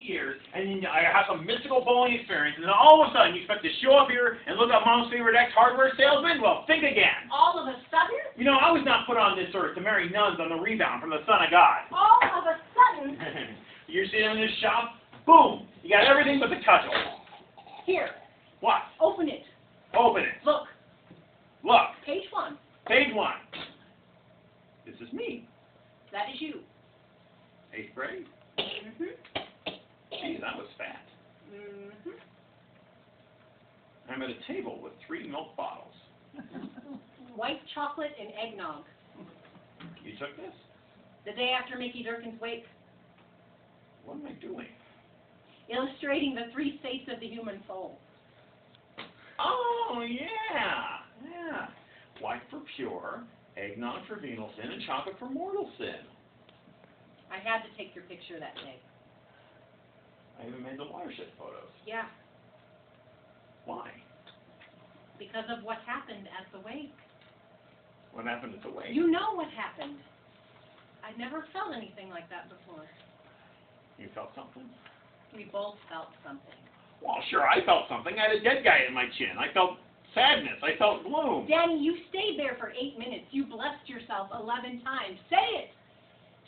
years, and then I have some mystical bowling experience, and then all of a sudden you expect to show up here and look up Mom's favorite ex-hardware salesman? Well, think again. All of a sudden? You know, I was not put on this earth to marry nuns on the rebound from the Son of God. All of a sudden? You're sitting in this shop, boom, you got everything but the cudgel. Here. What? Open it. Open it. Look. Look. Page 1. Page 1. This is me. That is you. 8th grade. Mm-hmm. Geez, that was fat. Mm-hmm. I'm at a table with 3 milk bottles. White chocolate and eggnog. You took this? The day after Mickey Durkin's wake. What am I doing? Illustrating the 3 states of the human soul. Oh, yeah. Yeah. White for pure, eggnog for venal sin, and chocolate for mortal sin. I had to take your picture that day. I even made the watershed photos. Yeah. Why? Because of what happened at the wake. What happened at the wake? You know what happened. I'd never felt anything like that before. You felt something? We both felt something. Well, sure, I felt something. I had a dead guy in my chin. I felt sadness. I felt gloom. Danny, you stayed there for 8 minutes. You blessed yourself 11 times. Say it.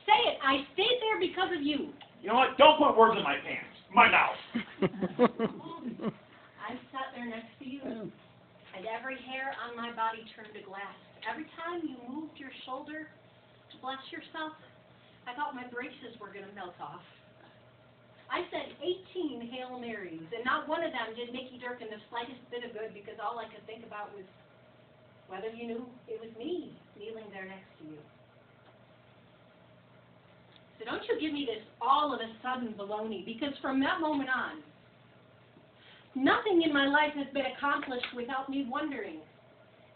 Say it. I stayed there because of you. You know what? Don't put words in my pants. My mouth. I sat there next to you, and every hair on my body turned to glass. Every time you moved your shoulder to bless yourself, I thought my braces were going to melt off. I said 18 Hail Marys, and not one of them did Mickey Durkin the slightest bit of good, because all I could think about was whether you knew it was me kneeling there next to you. So don't you give me this all of a sudden baloney, because from that moment on, nothing in my life has been accomplished without me wondering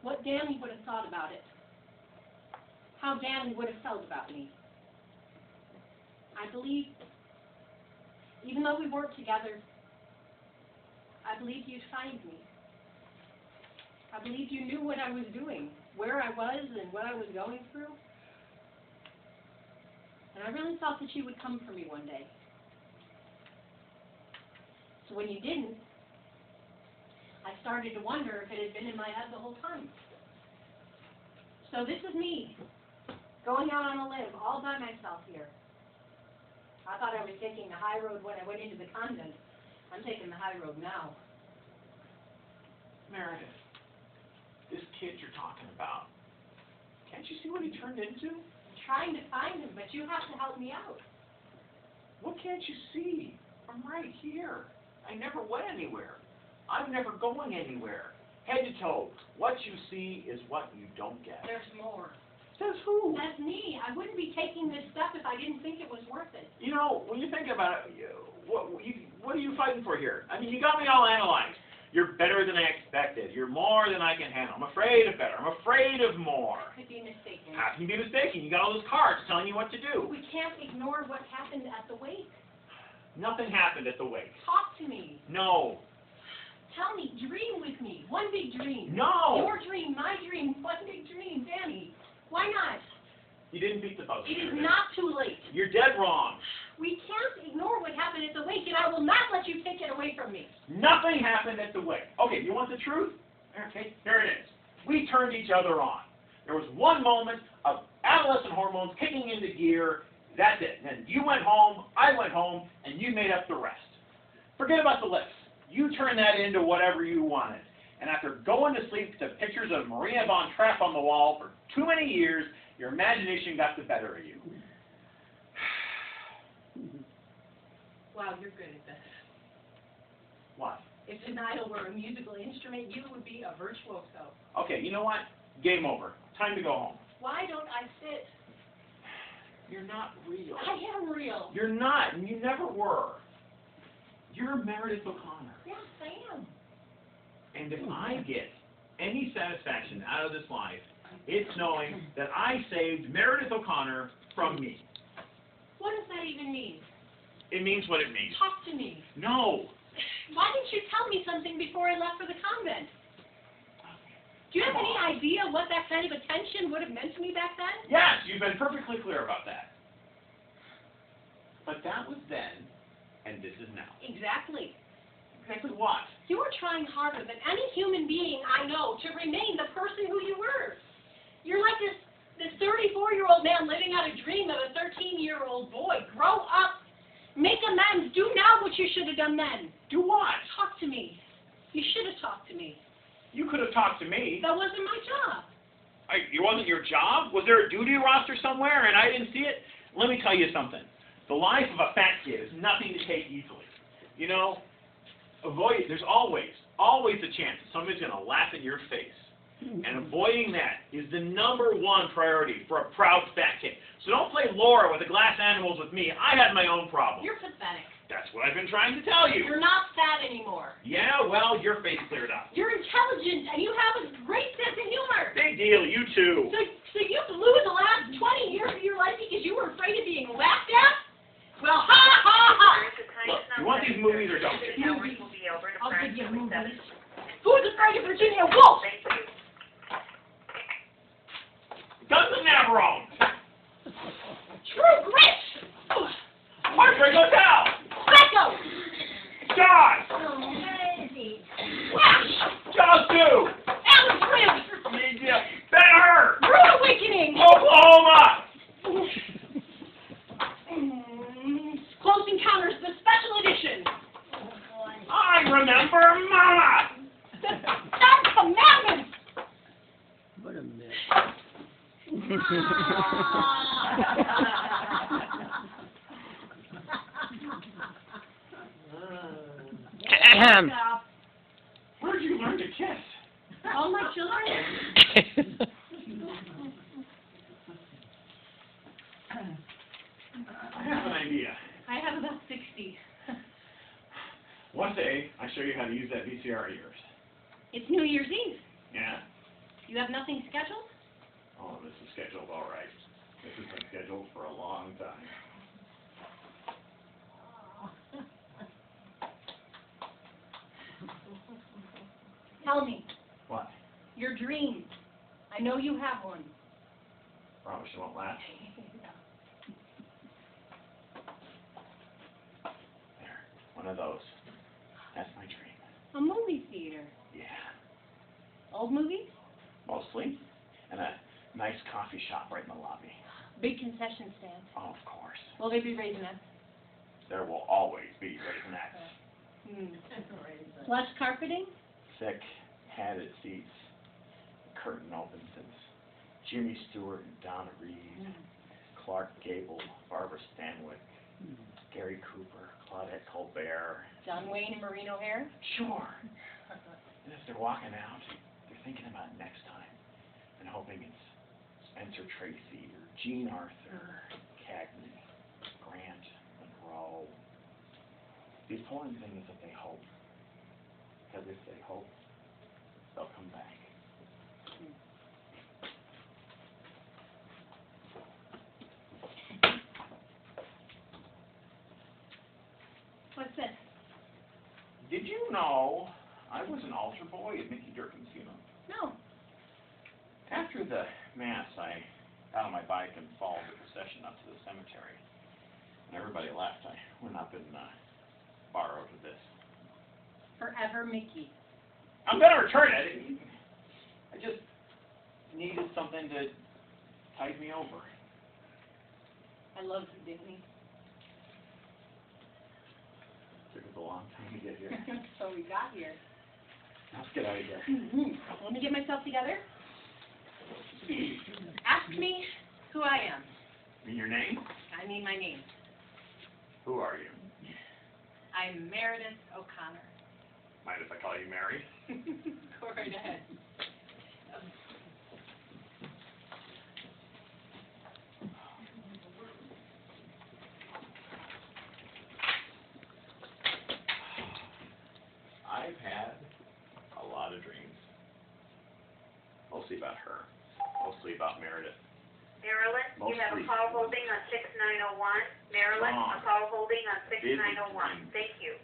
what Danny would have thought about it, how Danny would have felt about me. I believe, even though we weren't together, I believed you'd find me. I believed you knew what I was doing, where I was, and what I was going through. And I really thought that you would come for me one day. So when you didn't, I started to wonder if it had been in my head the whole time. So this is me, going out on a limb all by myself here. I thought I was taking the high road when I went into the convent. I'm taking the high road now. Meredith, this kid you're talking about, can't you see what he turned into? Trying to find him, but you have to help me out. What can't you see? I'm right here. I never went anywhere. I'm never going anywhere. Head to toe, what you see is what you don't get. There's more. Says who? That's me. I wouldn't be taking this step if I didn't think it was worth it. You know, when you think about it, what are you fighting for here? I mean, you got me all analyzed. You're better than I expected. You're more than I can handle. I'm afraid of better. I'm afraid of more. I could be mistaken. How can you be mistaken? You got all those cards telling you what to do. We can't ignore what happened at the wake. Nothing happened at the wake. Talk to me. No. Tell me. Dream with me. One big dream. No. Your dream, my dream, one big dream. Danny, why not? You didn't beat the puzzle. It is not too late. You're dead wrong. We can't ignore what happened at the wake, and I will not let you take it away from me. Nothing happened at the wake. Okay, you want the truth? Okay, here it is. We turned each other on. There was one moment of adolescent hormones kicking into gear. That's it. Then you went home, I went home, and you made up the rest. Forget about the lips. You turned that into whatever you wanted. And after going to sleep to pictures of Maria von Trapp on the wall for too many years, your imagination got the better of you. Wow, you're good at this. What? If denial were a musical instrument, you would be a virtuoso. Okay, you know what? Game over. Time to go home. Why don't I sit? You're not real. I am real. You're not, and you never were. You're Meredith O'Connor. Yes, I am. And if I get any satisfaction out of this life, it's knowing that I saved Meredith O'Connor from me. What does that even mean? It means what it means. Talk to me. No. Why didn't you tell me something before I left for the convent? Do you have any idea what that kind of attention would have meant to me back then? Yes, you've been perfectly clear about that. But that was then, and this Exactly what? You were trying harder than any human being I know to remain the person who you were. You're like this 34-year-old man living out a dream of a 13-year-old boy. Grow up. Make amends. Do now what you should have done then. Do what? Talk to me. You should have talked to me. You could have talked to me. That wasn't my job. It wasn't your job? Was there a duty roster somewhere and I didn't see it? Let me tell you something. The life of a fat kid is nothing to take easily. You know, there's always a chance that somebody's going to laugh in your face. And avoiding that is the #1 priority for a proud fat kid. So don't play Laura with the glass animals with me. I had my own problems. You're pathetic. That's what I've been trying to tell you. You're not fat anymore. Yeah, well, your face cleared up. You're intelligent and you have a great sense of humor. Big deal, you too. So you blew the last 20 years of your life because you were afraid of being laughed at? Well, ha ha ha! Look, you want these movies or don't you? Movies. I'll give you movies. Who's afraid of Virginia Woolf? Guns and Navarone. True grit! Heartbreak Hotel. Echo! Jaws. Flash! Jaws 2. Alice Ribs! Ben-Hur. Rude Awakening! Oklahoma. Close Encounters, the special edition. I remember Mama. That's Commandments! What a mess. Where'd you learn to kiss? All my children? I have an idea. I have about 60. One day, I show you how to use that VCR of yours. It's New Year's Eve. Yeah? You have nothing scheduled? Oh, this is scheduled all right. This has been scheduled for a long time. Tell me, What? your dream. I know you have one. Promise you won't laugh. There, one of those. That's my dream. A movie theater. Yeah, Old movies? mostly. And a nice coffee shop right in the lobby. Big concession stand. Oh, of course. Will they be Raisinets? There will always be Raisinets. Plush carpeting? Thick, padded seats. The curtain opens. It's Jimmy Stewart and Donna Reed, Clark Gable, Barbara Stanwyck, Gary Cooper, Claudette Colbert. John Wayne and Maureen O'Hare? Sure. And as they're walking out, they're thinking about next time and hoping it's Spencer Tracy or Jean Arthur, Cagney, Grant, Monroe. The important thing is that they hope. Because if they hope, they'll come back. What's this? Did you know I was an altar boy at Mickey Durkin's funeral? No. After the Mass, I got on my bike and followed the procession up to the cemetery. When everybody left, I went up and borrowed this. Forever Mickey. I'm going to return it. I just needed something to tide me over. I loved him, didn't he? Took us a long time to get here. So we got here. Let's get out of here. Let me get myself together. Ask me who I am. And your name? I mean my name. Who are you? I'm Meredith O'Connor. Mind if I call you Mary? Go right ahead. I've had a lot of dreams. Mostly about her. Mostly about Meredith. Marilyn, you have a Mostly. call holding on 6901. Marilyn, a call holding on Busy 6901. dream. Thank you.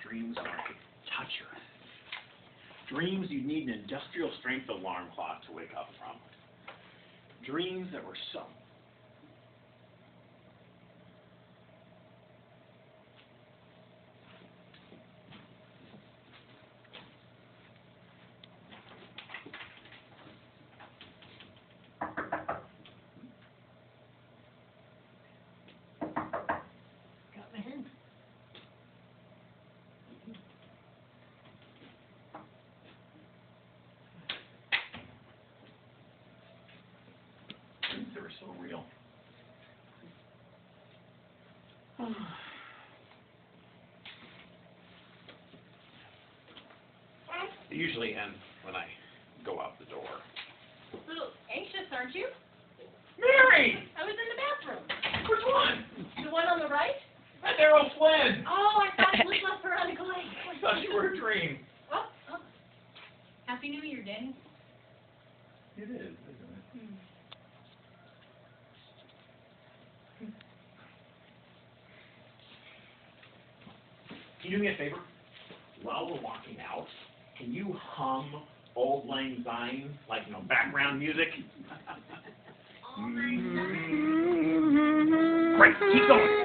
Dreams are to touch her. Dreams you need an industrial strength alarm clock to wake up from. Dreams that were so so real. It usually ends when I go out the door. A little anxious, aren't you? Mary! I was in the bathroom. Which one? The one on the right? That's Errol Flynn. Oh, I thought it was left Veronica Lake. I thought you were a dream. Oh, oh. Happy New Year, Danny. It is, isn't it? Can you do me a favor? While we're walking out, can you hum Old Lang Syne, like, background music? All night. Great, keep going.